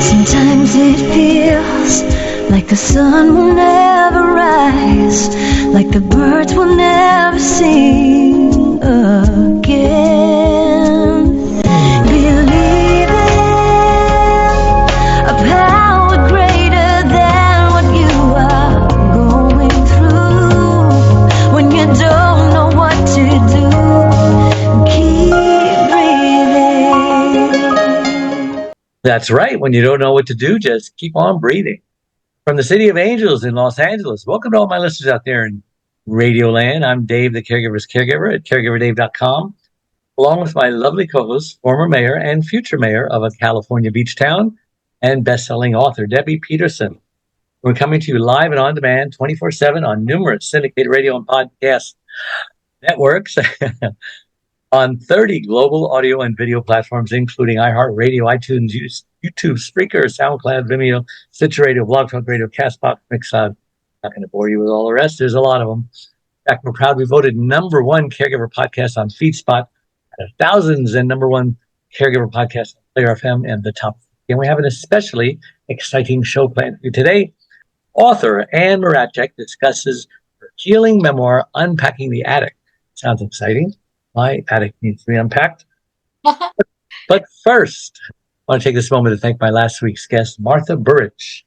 Sometimes it feels like the sun will never rise, like the birds will never sing again. Believe in a power greater than what you are going through. When you don't know what to do, keep breathing. That's right. When you don't know what to do, just keep on breathing. From the City of Angels in Los Angeles, welcome to all my listeners out there in Radio Land. I'm Dave, the Caregiver's Caregiver at caregiverdave.com, along with my lovely co-host, former mayor and future mayor of a California beach town and best-selling author, Debbie Peterson. We're coming to you live and on demand 24/7 on numerous syndicated radio and podcast networks on 30 global audio and video platforms, including iHeartRadio, iTunes, YouTube, Spreaker, SoundCloud, Vimeo, Stitcher Radio, Blog Talk Radio, Castbox, Mixcloud. Not going to bore you with all the rest. There's a lot of them. In fact, we're proud we voted #1 caregiver podcast on FeedSpot, thousands, and #1 caregiver podcast on Player FM and the top. And we have an especially exciting show planned for you today. Author Ann Mracek discusses her healing memoir, Unpacking the Attic. Sounds exciting. My attic needs to be unpacked. But first, I want to take this moment to thank my last week's guest, Martha Burrich,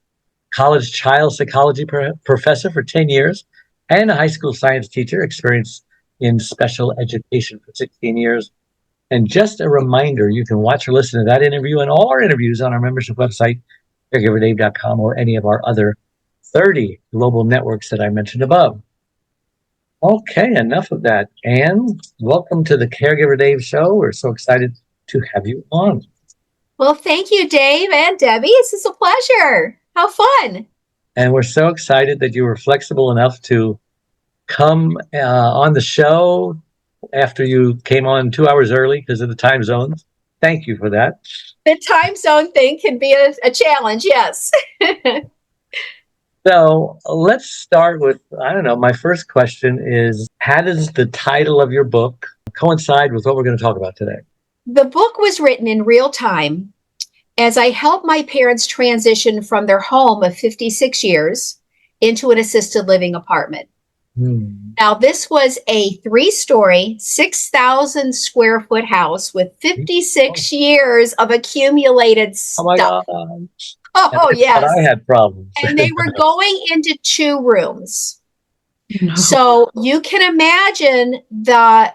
college child psychology professor for 10 years and a high school science teacher, experienced in special education for 16 years. And just a reminder, you can watch or listen to that interview and all our interviews on our membership website, caregiverdave.com, or any of our other 30 global networks that I mentioned above. Okay, enough of that. Ann, welcome to the Caregiver Dave Show. We're so excited to have you on. Well, thank you, Dave and Debbie. This is a pleasure. How fun. And we're so excited that you were flexible enough to come on the show after you came on 2 hours early because of the time zones. Thank you for that. The time zone thing can be a challenge, yes. So let's start with, my first question is, how does the title of your book coincide with what we're going to talk about today? The book was written in real time as I helped my parents transition from their home of 56 years into an assisted living apartment. Now, this was a 3-story, 6,000 square foot house with 56 years of accumulated stuff. Oh, my God. Oh, yes. I had problems. And they were going into 2 rooms. No. So you can imagine the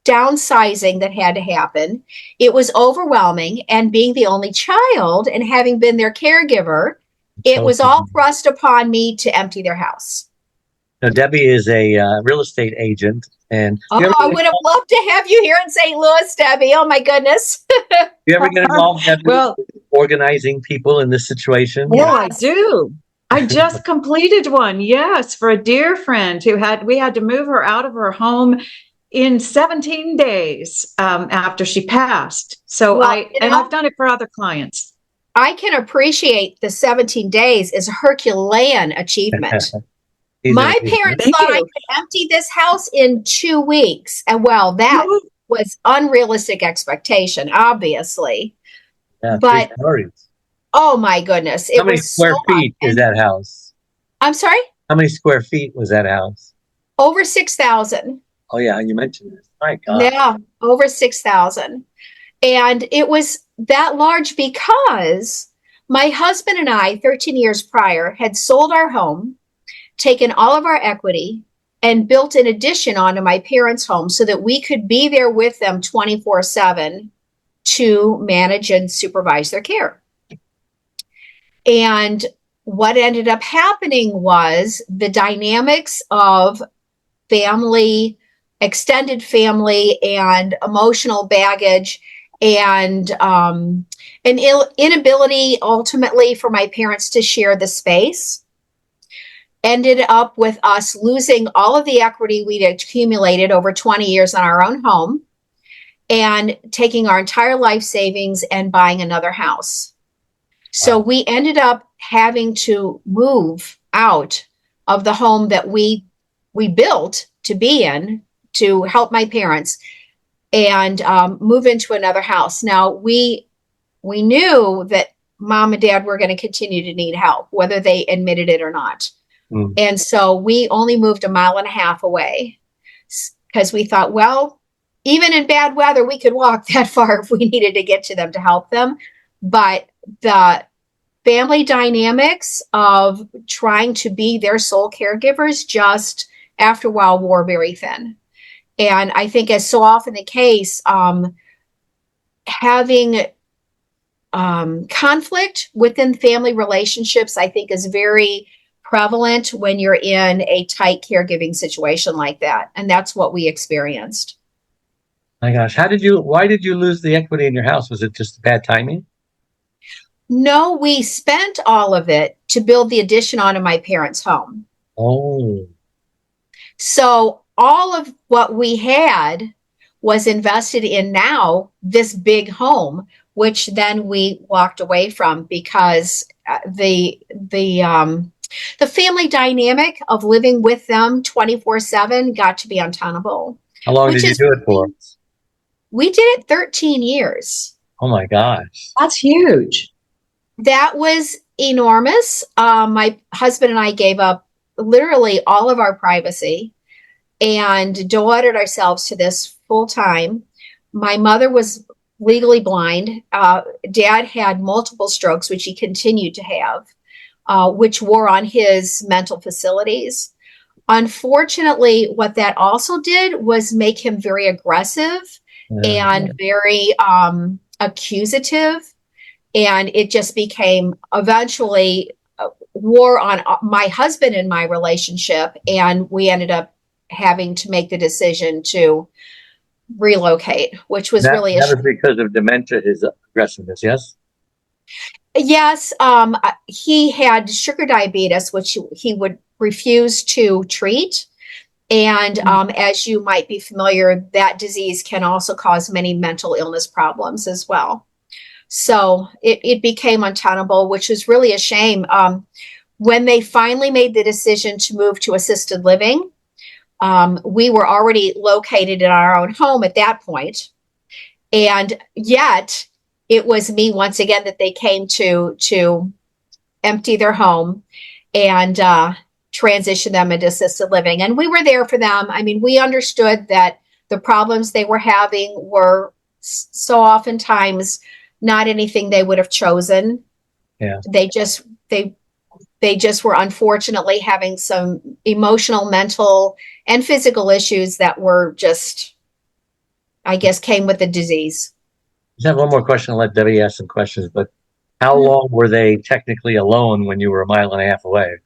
downsizing that had to happen. It was overwhelming. And being the only child and having been their caregiver, it was all thrust upon me to empty their house. Now, Debbie is a real estate agent. And I would have loved to have you here in St. Louis, Debbie. Oh, my goodness. You ever get involved, Debbie, organizing people in this situation? Well, I do. I just completed one, yes, for a dear friend we had to move her out of her home in 17 days after she passed. So I've done it for other clients. I can appreciate the 17 days as a Herculean achievement. My parents thought I could empty this house in 2 weeks. And that was unrealistic expectation, obviously. Yeah, but, oh my goodness. How many square feet is that house? I'm sorry? How many square feet was that house? Over 6,000. Oh, yeah, you mentioned this. My God. Yeah, over 6,000. And it was that large because my husband and I, 13 years prior, had sold our home, taken all of our equity, and built an addition onto my parents' home so that we could be there with them 24/7 to manage and supervise their care. And what ended up happening was the dynamics of family, extended family, and emotional baggage, and an inability ultimately for my parents to share the space ended up with us losing all of the equity we'd accumulated over 20 years on our own home and taking our entire life savings and buying another house. So we ended up having to move out of the home that we built to be in to help my parents and move into another house. Now, we knew that mom and dad were going to continue to need help, whether they admitted it or not. Mm. And so we only moved 1.5 miles away because we thought, well, even in bad weather, we could walk that far if we needed to get to them to help them. But the family dynamics of trying to be their sole caregivers just after a while wore very thin. And I think, as so often the case, having conflict within family relationships, I think, is very prevalent when you're in a tight caregiving situation like that. And that's what we experienced. My gosh, why did you lose the equity in your house? Was it just bad timing? No, we spent all of it to build the addition onto my parents' home. Oh. So all of what we had was invested in now this big home, which then we walked away from because the family dynamic of living with them 24/7 got to be untenable. How long did you do it for? We did it 13 years. Oh my gosh. That's huge. That was enormous. My husband and I gave up literally all of our privacy and devoted ourselves to this full time. My mother was legally blind. Dad had multiple strokes, which he continued to have, which wore on his mental facilities. Unfortunately, what that also did was make him very aggressive and very accusative. And it just became eventually war on my husband and my relationship. And we ended up having to make the decision to relocate, which was really that was because of dementia, his aggressiveness, yes? Yes. He had sugar diabetes, which he would refuse to treat. And as you might be familiar, that disease can also cause many mental illness problems as well. So it became untenable, which was really a shame. When they finally made the decision to move to assisted living, we were already located in our own home at that point. And yet it was me once again that they came to empty their home and transition them into assisted living. And we were there for them. I mean, we understood that the problems they were having were so oftentimes not anything they would have chosen. Yeah. They just were unfortunately having some emotional, mental, and physical issues that were just, I guess, came with the disease. I have one more question. I'll let Debbie ask some questions, but how long were they technically alone when you were 1.5 miles away?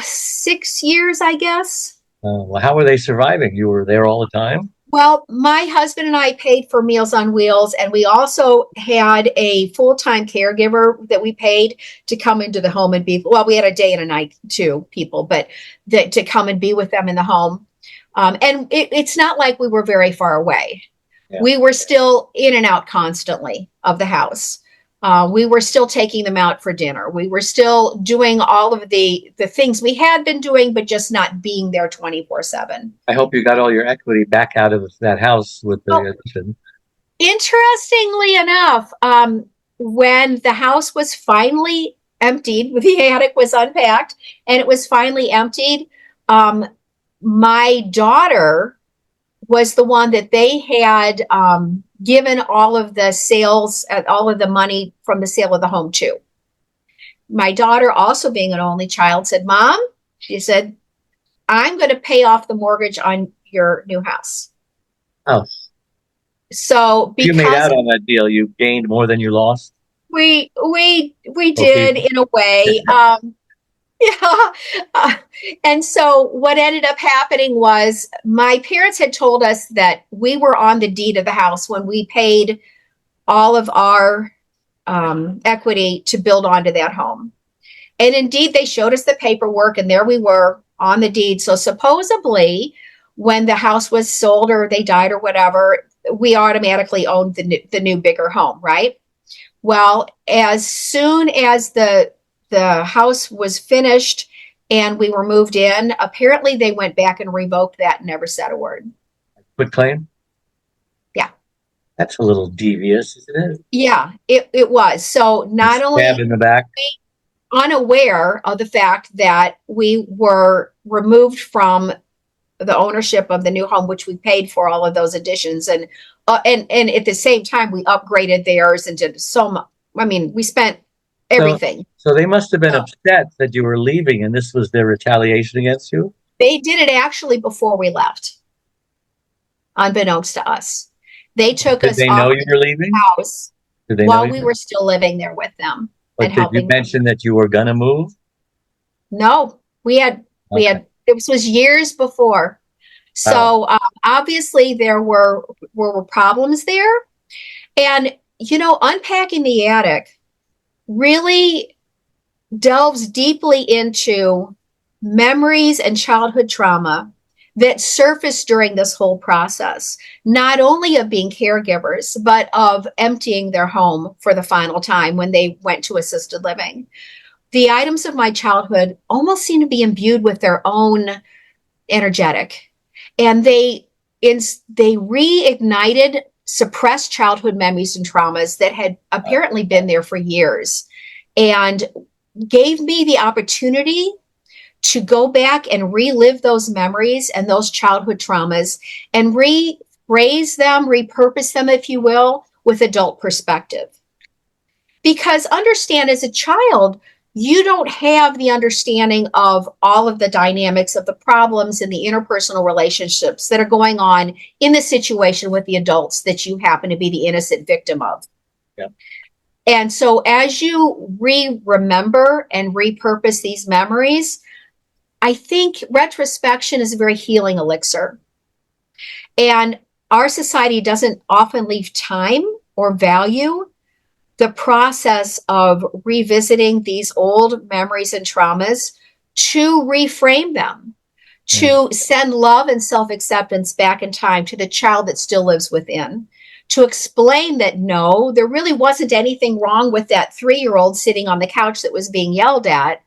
6 years, I guess. Well, how were they surviving? You were there all the time? Well, my husband and I paid for Meals on Wheels, and we also had a full-time caregiver that we paid to come into the home and be, well, we had a day and a night too, people, but to come and be with them in the home. And it's not like we were very far away. Yeah. We were still in and out constantly of the house. We were still taking them out for dinner. We were still doing all of the things we had been doing, but just not being there 24/7. I hope you got all your equity back out of that house with the addition. Interestingly enough, when the house was finally emptied, the attic was unpacked and it was finally emptied, my daughter was the one that they had given all of the sales, all of the money from the sale of the home to. My daughter, also being an only child, said, Mom, she said, I'm going to pay off the mortgage on your new house. Oh. So because you made out on that deal, you gained more than you lost? We did in a way. Yeah. And so what ended up happening was my parents had told us that we were on the deed of the house when we paid all of our equity to build onto that home. And indeed, they showed us the paperwork and there we were on the deed. So supposedly when the house was sold or they died or whatever, we automatically owned the new bigger home, right? Well, as soon as the house was finished and we were moved in, apparently they went back and revoked that and never said a word. Quit claim? Yeah. That's a little devious, isn't it? Yeah, it was. So not only Stab in the back. unaware of the fact that we were removed from the ownership of the new home, which we paid for all of those additions, and at the same time we upgraded theirs and did so much. I mean, we spent everything. So they must have been So upset that you were leaving, and this was their retaliation against you. they did it actually before we left, unbeknownst to us. They took Did us they off know you were leaving? the house Did they know while you? we were still living there with them But and did you helping them. mention that you were gonna move? No, we had Okay. this was years before. So obviously there were problems there. And, Unpacking the Attic really delves deeply into memories and childhood trauma that surfaced during this whole process, not only of being caregivers, but of emptying their home for the final time when they went to assisted living. The items of my childhood almost seem to be imbued with their own energetic, and they reignited suppressed childhood memories and traumas that had apparently been there for years, and gave me the opportunity to go back and relive those memories and those childhood traumas and rephrase them, repurpose them, if you will, with adult perspective. Because understand, as a child, you don't have the understanding of all of the dynamics of the problems and the interpersonal relationships that are going on in the situation with the adults that you happen to be the innocent victim of. Yeah. And so as you remember and repurpose these memories, I think retrospection is a very healing elixir. And our society doesn't often leave time or value the process of revisiting these old memories and traumas to reframe them, to send love and self-acceptance back in time to the child that still lives within, to explain that no, there really wasn't anything wrong with that 3-year-old sitting on the couch that was being yelled at.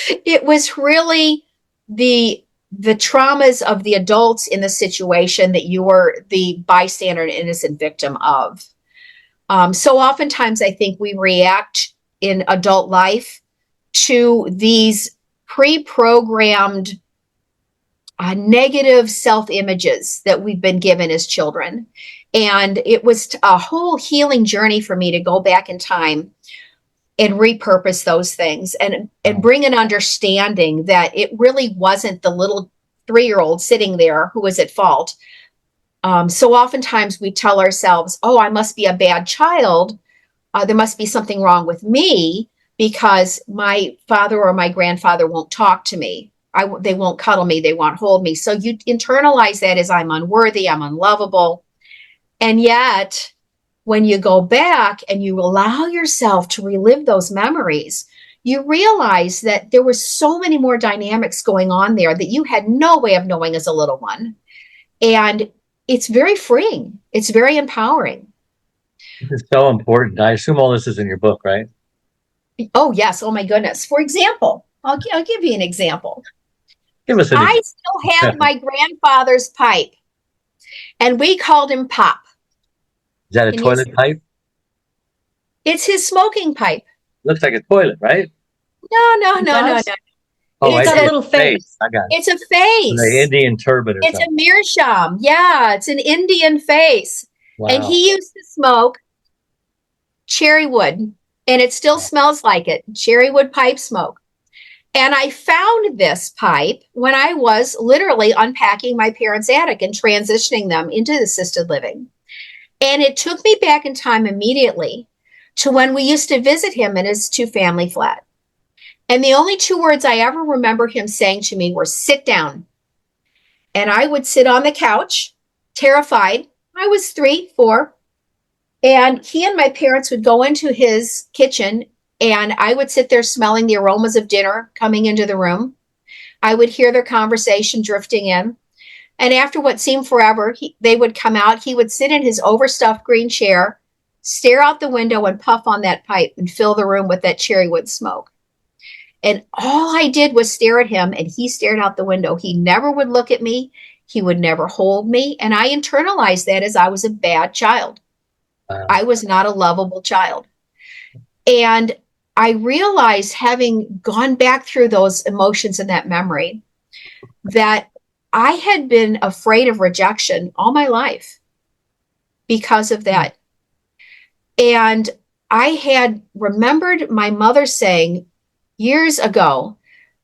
It was really the traumas of the adults in the situation that you were the bystander and innocent victim of. So oftentimes I think we react in adult life to these pre-programmed negative self-images that we've been given as children. And it was a whole healing journey for me to go back in time and repurpose those things and bring an understanding that it really wasn't the little 3-year-old sitting there who was at fault. So oftentimes we tell ourselves, oh, I must be a bad child. There must be something wrong with me because my father or my grandfather won't talk to me. They won't cuddle me. They won't hold me. So you internalize that as I'm unworthy, I'm unlovable. And yet, when you go back and you allow yourself to relive those memories, you realize that there were so many more dynamics going on there that you had no way of knowing as a little one. And it's very freeing. It's very empowering. This is so important. I assume all this is in your book, right? Oh, yes. Oh, my goodness. For example, I'll give you an example. Give us an I still have my grandfather's pipe, and we called him Pop. Is that a toilet pipe? It's his smoking pipe. Looks like a toilet, right? No. Oh, It's I got see a little face. I got it. It's a face. The Indian turban or It's something. a meerschaum. Yeah, it's an Indian face. Wow. And he used to smoke cherry wood, and it still smells like it. Cherry wood pipe smoke. And I found this pipe when I was literally unpacking my parents' attic and transitioning them into assisted living. And it took me back in time immediately to when we used to visit him in his 2-family flat. And the only 2 words I ever remember him saying to me were, sit down. And I would sit on the couch, terrified. I was 3, 4. And he and my parents would go into his kitchen, and I would sit there smelling the aromas of dinner coming into the room. I would hear their conversation drifting in. And after what seemed forever, they would come out. He would sit in his overstuffed green chair, stare out the window and puff on that pipe and fill the room with that cherry wood smoke. And all I did was stare at him, and he stared out the window. He never would look at me. He would never hold me. And I internalized that as I was a bad child. I was not a lovable child. And I realized, having gone back through those emotions and that memory, that I had been afraid of rejection all my life because of that. And I had remembered my mother saying years ago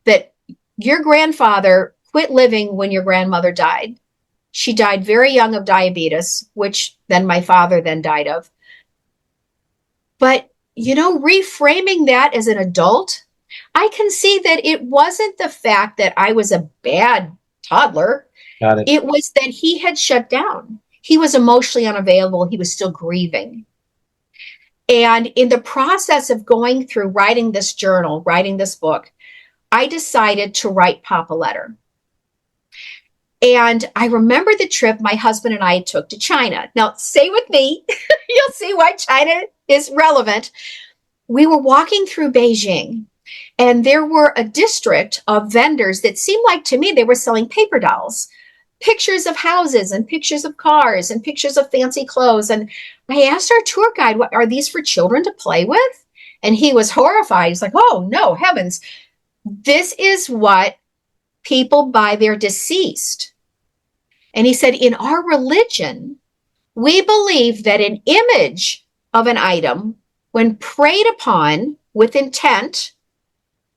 that your grandfather quit living when your grandmother died. She died very young of diabetes, which then my father then died of. But, reframing that as an adult, I can see that it wasn't the fact that I was a bad toddler. Got it. It was that he had shut down. He was emotionally unavailable. He was still grieving. And in the process of going through writing this journal, writing this book, I decided to write Pop a letter. And I remember the trip my husband and I took to China. Now, stay with me. You'll see why China is relevant. We were walking through Beijing, and there were a district of vendors that seemed like, to me, they were selling paper dolls, pictures of houses and pictures of cars and pictures of fancy clothes. And I asked our tour guide, "What are these for children to play with?" And he was horrified. He's like, "Oh, no, heavens. This is what people buy their deceased." And he said, "In our religion, we believe that an image of an item, when preyed upon with intent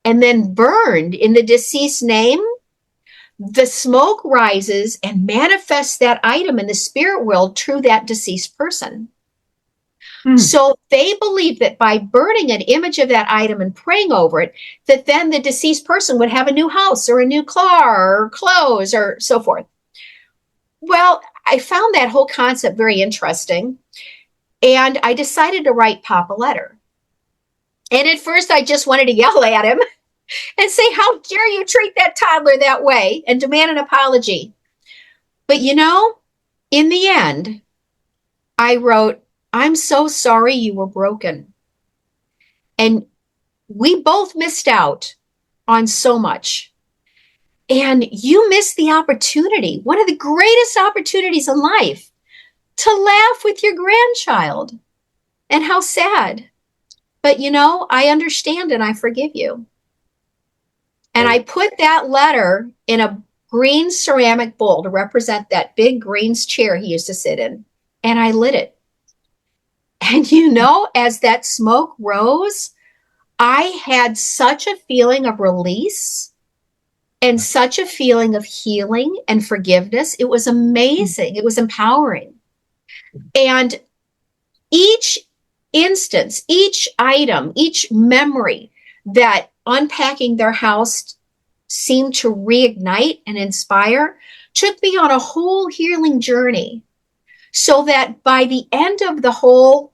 and then burned in the deceased's name, the smoke rises and manifests that item in the spirit world through that deceased person." So they believe that by burning an image of that item and praying over it, that then the deceased person would have a new house or a new car or clothes or so forth. Well, I found that whole concept very interesting, and I decided to write Pop a letter. And at first, I just wanted to yell at him and say, "How dare you treat that toddler that way?" and demand an apology. But in the end, I wrote, "I'm so sorry you were broken. And we both missed out on so much. And you missed the opportunity, one of the greatest opportunities in life, to laugh with your grandchild. And how sad. But I understand and I forgive you." And I put that letter in a green ceramic bowl to represent that big green chair he used to sit in. And I lit it. And as that smoke rose, I had such a feeling of release and such a feeling of healing and forgiveness. It was amazing. It was empowering. And each instance, each item, each memory that unpacking their house seemed to reignite and inspire took me on a whole healing journey, so that by the end of the whole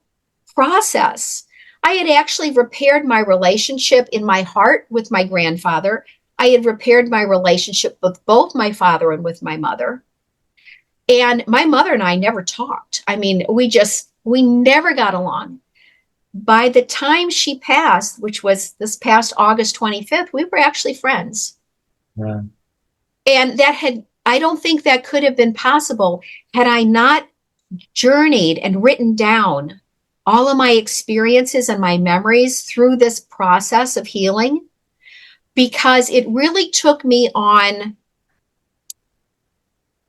process, I had actually repaired my relationship in my heart with my grandfather. I had repaired my relationship with both my father and with my mother. And my mother and I never talked. I mean, we never got along. By the time she passed, which was this past August 25th, we were actually friends. Yeah. And I don't think that could have been possible had I not journeyed and written down all of my experiences and my memories through this process of healing, because it really took me on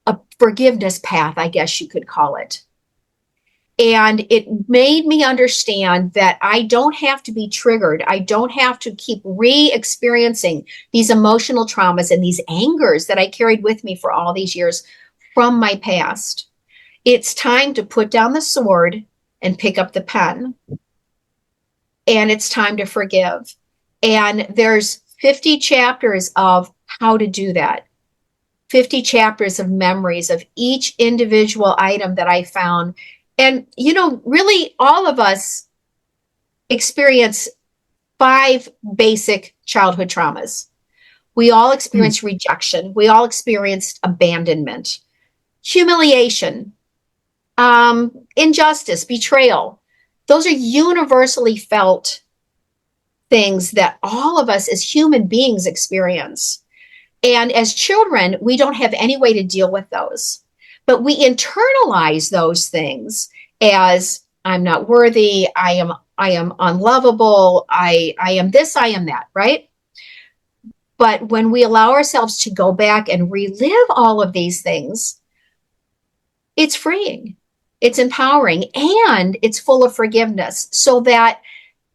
a forgiveness path, I guess you could call it. And it made me understand that I don't have to be triggered. I don't have to keep re-experiencing these emotional traumas and these angers that I carried with me for all these years from my past. It's time to put down the sword and pick up the pen. And it's time to forgive. And there's 50 chapters of how to do that. 50 chapters of memories of each individual item that I found. And, really all of us experience 5 basic childhood traumas. We all experience rejection. We all experienced abandonment, humiliation, injustice, betrayal. Those are universally felt things that all of us as human beings experience. And as children, we don't have any way to deal with those. But we internalize those things as I'm not worthy, I am unlovable, I am this, I am that, right? But when we allow ourselves to go back and relive all of these things, it's freeing, it's empowering, and it's full of forgiveness. So that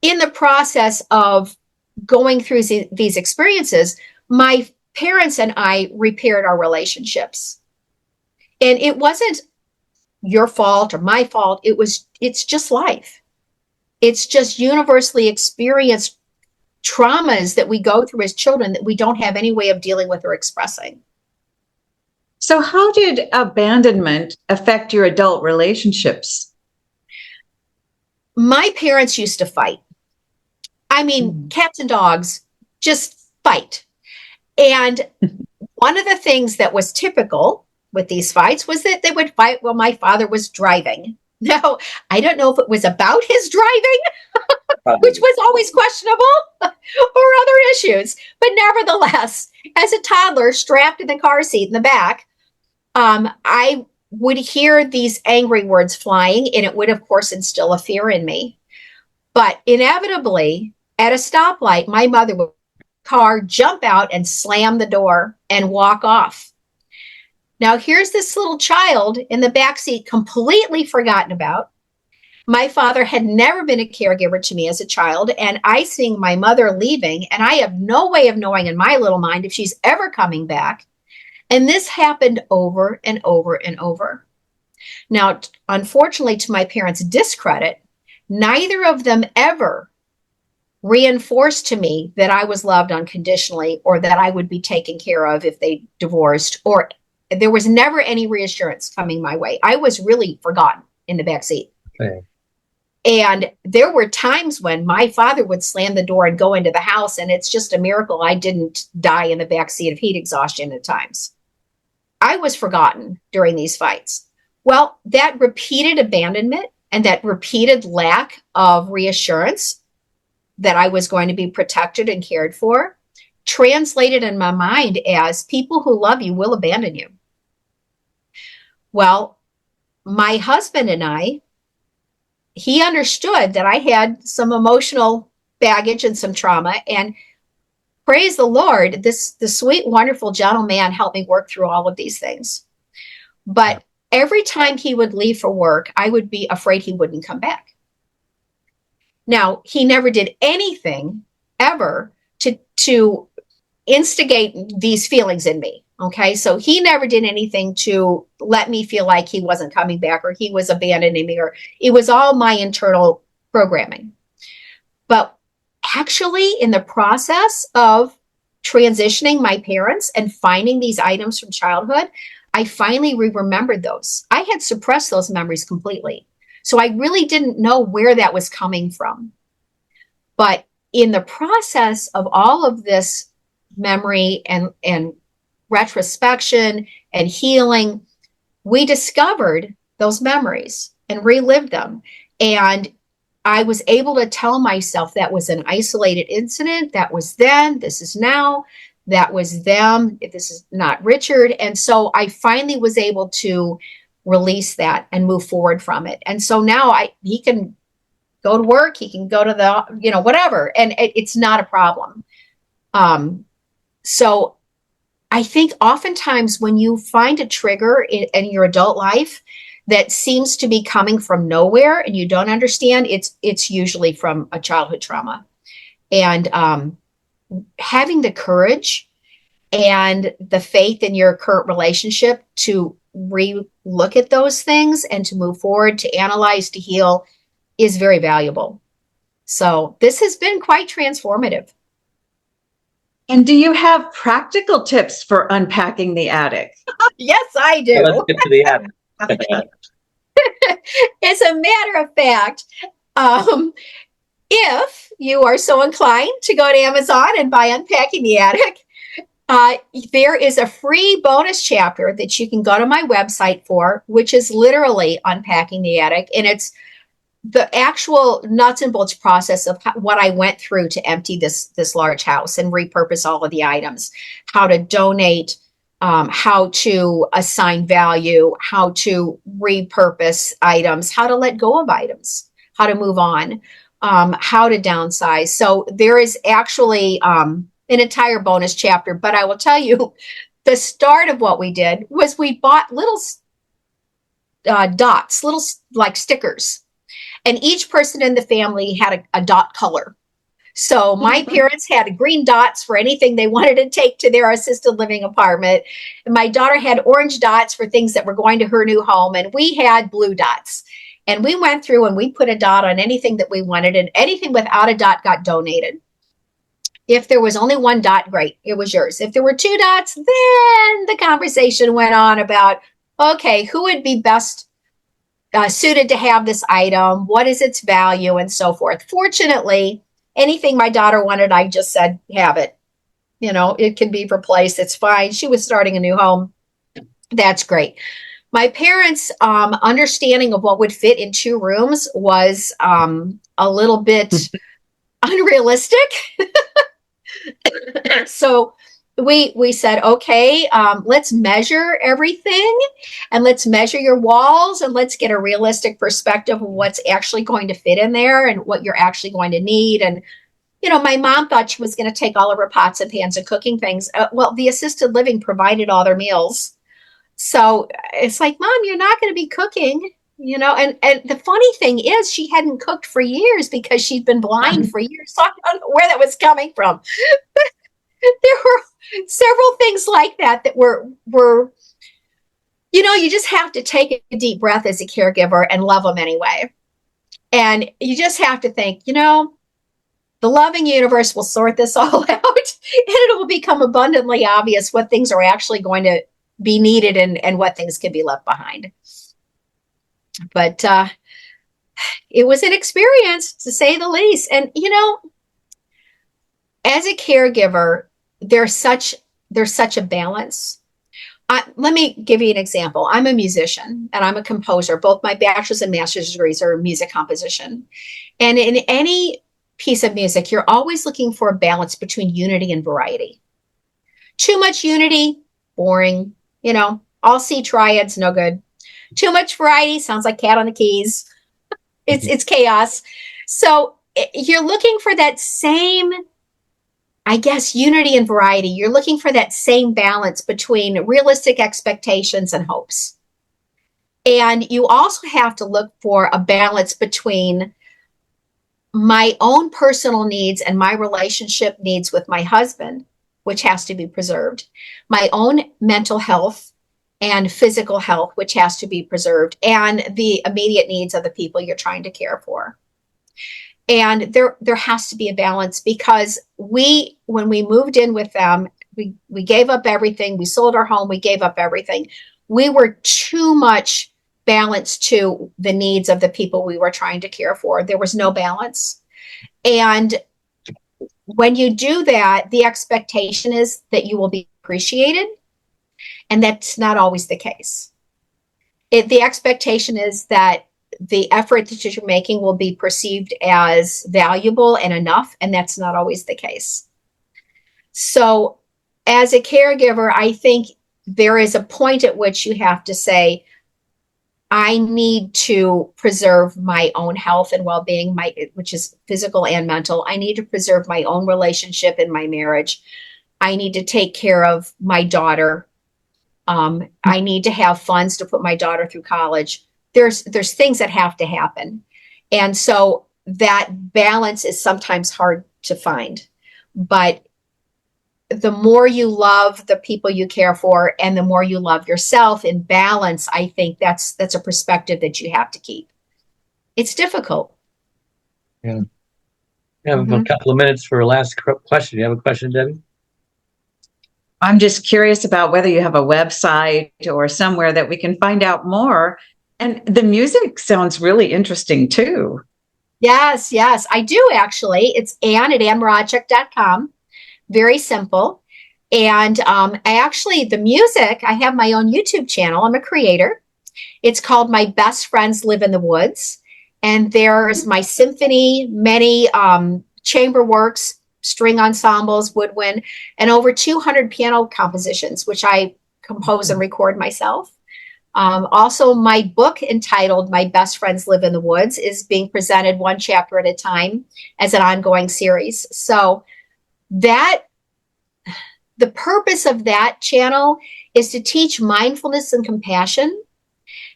in the process of going through these experiences, my parents and I repaired our relationships. And it wasn't your fault or my fault. It's just life. It's just universally experienced traumas that we go through as children that we don't have any way of dealing with or expressing. So how did abandonment affect your adult relationships? My parents used to fight. I mean, cats and dogs just fight. And one of the things that was typical with these fights was that they would fight while my father was driving. Now, I don't know if it was about his driving, which was always questionable, or other issues. But nevertheless, as a toddler strapped in the car seat in the back, I would hear these angry words flying, and it would, of course, instill a fear in me. But inevitably, at a stoplight, my mother would car, jump out and slam the door and walk off. Now, here's this little child in the backseat, completely forgotten about. My father had never been a caregiver to me as a child, and I seeing my mother leaving, and I have no way of knowing in my little mind if she's ever coming back. And this happened over and over and over. Now, unfortunately, to my parents' discredit, neither of them ever reinforced to me that I was loved unconditionally or that I would be taken care of if they divorced, or there was never any reassurance coming my way. I was really forgotten in the backseat. Okay. And there were times when my father would slam the door and go into the house, and it's just a miracle I didn't die in the backseat of heat exhaustion at times. I was forgotten during these fights. Well, that repeated abandonment and that repeated lack of reassurance that I was going to be protected and cared for translated in my mind as people who love you will abandon you. Well, my husband and I, he understood that I had some emotional baggage and some trauma, and praise the Lord, the sweet, wonderful, gentle man helped me work through all of these things. But every time he would leave for work, I would be afraid he wouldn't come back. Now, he never did anything ever to instigate these feelings in me. Okay. So he never did anything to let me feel like he wasn't coming back or he was abandoning me, or it was all my internal programming. But actually, in the process of transitioning my parents and finding these items from childhood, I finally remembered those. I had suppressed those memories completely. So I really didn't know where that was coming from. But in the process of all of this memory and retrospection and healing, we discovered those memories and relived them. And I was able to tell myself that was an isolated incident. That was then, this is now, that was them, this is not Richard. And so I finally was able to release that and move forward from it. And so now he can go to work, he can go to the, whatever, and it's not a problem. So I think oftentimes when you find a trigger in your adult life that seems to be coming from nowhere and you don't understand, it's usually from a childhood trauma. And having the courage and the faith in your current relationship to re-look at those things and to move forward, to analyze, to heal is very valuable. So this has been quite transformative. And do you have practical tips for unpacking the attic? Yes, I do. Let's get to the attic. As a matter of fact, if you are so inclined to go to Amazon and buy Unpacking the Attic, there is a free bonus chapter that you can go to my website for, which is literally Unpacking the Attic. And it's the actual nuts and bolts process of what I went through to empty this large house and repurpose all of the items, how to donate, how to assign value, how to repurpose items, how to let go of items, how to move on, how to downsize. So there is actually an entire bonus chapter, but I will tell you, the start of what we did was we bought little dots, little like stickers. And each person in the family had a dot color. So my parents had green dots for anything they wanted to take to their assisted living apartment. And my daughter had orange dots for things that were going to her new home. And we had blue dots. And we went through and we put a dot on anything that we wanted. And anything without a dot got donated. If there was only one dot, great, it was yours. If there were two dots, then the conversation went on about, okay, who would be best suited to have this item, what is its value, and so forth. Fortunately, anything my daughter wanted, I just said, have it. You know, it can be replaced. It's fine. She was starting a new home. That's great. My parents' understanding of what would fit in 2 rooms was a little bit unrealistic. So we said, okay, let's measure everything and let's measure your walls and let's get a realistic perspective of what's actually going to fit in there and what you're actually going to need. And, you know, my mom thought she was going to take all of her pots and pans and cooking things. Well, the assisted living provided all their meals. So it's like, Mom, you're not going to be cooking, you know, and the funny thing is she hadn't cooked for years because she'd been blind for years. So I don't know where that was coming from. There were several things like that were, you know, you just have to take a deep breath as a caregiver and love them anyway. And you just have to think, you know, the loving universe will sort this all out and it will become abundantly obvious what things are actually going to be needed and what things can be left behind. But it was an experience, to say the least. And, you know, as a caregiver, there's such a balance. Let me give you an example. I'm a musician and I'm a composer. Both my bachelor's and master's degrees are music composition. And in any piece of music, you're always looking for a balance between unity and variety. Too much unity, boring. You know, all C triads, no good. Too much variety, sounds like Cat on the Keys. It's chaos. So you're looking for that same, I guess, unity and variety. You're looking for that same balance between realistic expectations and hopes. And you also have to look for a balance between my own personal needs and my relationship needs with my husband, which has to be preserved, my own mental health and physical health, which has to be preserved, and the immediate needs of the people you're trying to care for. And there has to be a balance, because when we moved in with them, we gave up everything. We sold our home. We gave up everything. We were too much balanced to the needs of the people we were trying to care for. There was no balance. And when you do that, the expectation is that you will be appreciated. And that's not always the case. The expectation is that the effort that you're making will be perceived as valuable and enough, and that's not always the case. So as a caregiver, I think there is a point at which you have to say, I need to preserve my own health and well-being, which is physical and mental. I need to preserve my own relationship in my marriage. I need to take care of my daughter. I need to have funds to put my daughter through college. There's things that have to happen. And so that balance is sometimes hard to find. But the more you love the people you care for and the more you love yourself in balance, I think that's a perspective that you have to keep. It's difficult. Yeah. We have a couple of minutes for a last question. You have a question, Debbie? I'm just curious about whether you have a website or somewhere that we can find out more. And the music sounds really interesting too. Yes, I do actually. It's Ann at AnnMracek.com. Very simple. And the music, I have my own YouTube channel. I'm a creator. It's called My Best Friends Live in the Woods. And there's my symphony, many chamber works, string ensembles, woodwind, and over 200 piano compositions, which I compose and record myself. Also, my book entitled My Best Friends Live in the Woods is being presented one chapter at a time as an ongoing series. So that the purpose of that channel is to teach mindfulness and compassion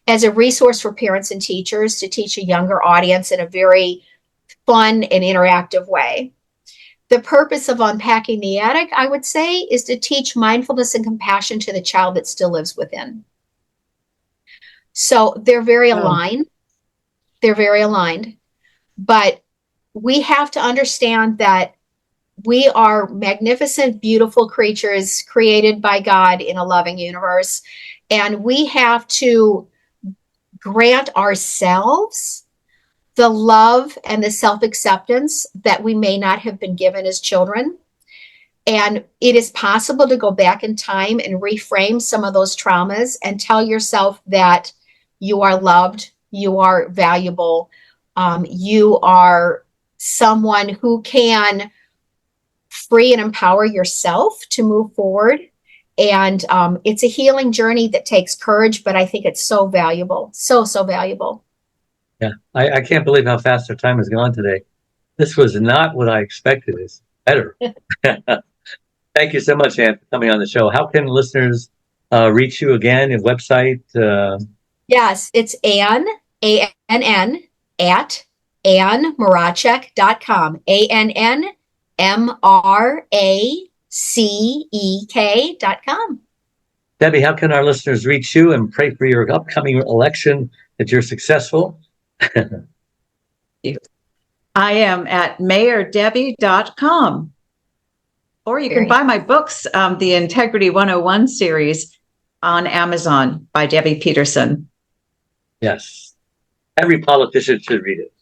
as a resource for parents and teachers to teach a younger audience in a very fun and interactive way. The purpose of Unpacking the Attic, I would say, is to teach mindfulness and compassion to the child that still lives within. So they're very aligned. They're very aligned. But we have to understand that we are magnificent, beautiful creatures created by God in a loving universe. And we have to grant ourselves the love and the self-acceptance that we may not have been given as children. And it is possible to go back in time and reframe some of those traumas and tell yourself that you are loved, you are valuable, you are someone who can free and empower yourself to move forward. And it's a healing journey that takes courage, but I think it's so valuable, so valuable. Yeah, I can't believe how fast our time has gone today. This was not what I expected. It's better. Thank you so much, Ann, for coming on the show. How can listeners reach you again? Your website? Yes, it's Ann, A-N-N, at AnnMracek.com. AnnMracek.com. Debbie, how can our listeners reach you and pray for your upcoming election, that you're successful? I am at mayordebbie.com. Or you can buy my books, the Integrity 101 series, on Amazon by Debbie Peterson. Yes. Every politician should read it.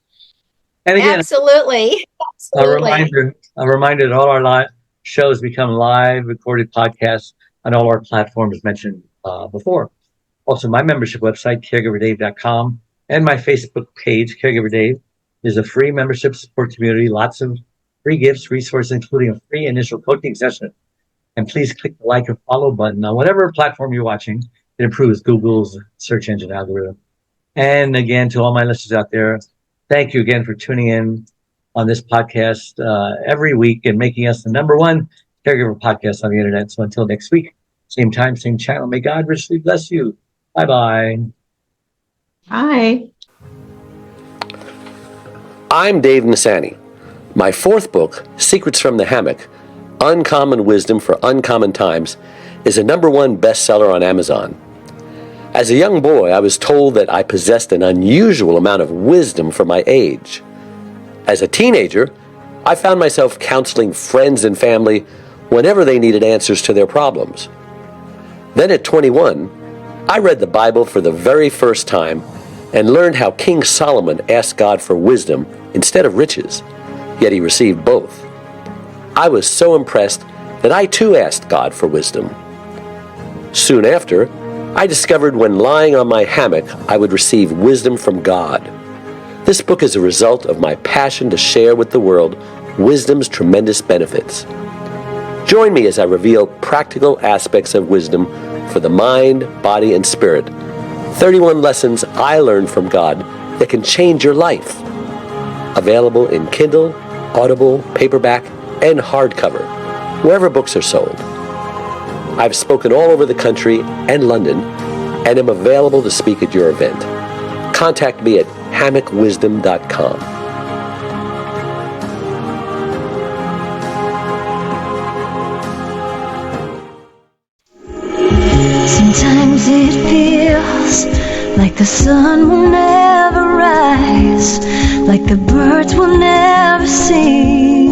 And again, Absolutely. a reminder that all our live shows become live recorded podcasts on all our platforms mentioned before. Also, my membership website, caregiverdave.com, and my Facebook page, Caregiver Dave, is a free membership support community. Lots of free gifts, resources, including a free initial coaching session. And please click the like or follow button on whatever platform you're watching. It improves Google's search engine algorithm. And again, to all my listeners out there, thank you again for tuning in on this podcast every week and making us the #1 caregiver podcast on the internet. So until next week, same time, same channel, may God richly bless you. Bye-bye. Bye. I'm Dave Nasani. My 4th book, Secrets from the Hammock, Uncommon Wisdom for Uncommon Times, is a #1 bestseller on Amazon. As a young boy, I was told that I possessed an unusual amount of wisdom for my age. As a teenager, I found myself counseling friends and family whenever they needed answers to their problems. Then at 21, I read the Bible for the very first time and learned how King Solomon asked God for wisdom instead of riches, yet he received both. I was so impressed that I too asked God for wisdom. Soon after, I discovered when lying on my hammock, I would receive wisdom from God. This book is a result of my passion to share with the world wisdom's tremendous benefits. Join me as I reveal practical aspects of wisdom for the mind, body, and spirit. 31 lessons I learned from God that can change your life. Available in Kindle, Audible, paperback, and hardcover, wherever books are sold. I've spoken all over the country and London, and am available to speak at your event. Contact me at hammockwisdom.com. Sometimes it feels like the sun will never rise, like the birds will never sing.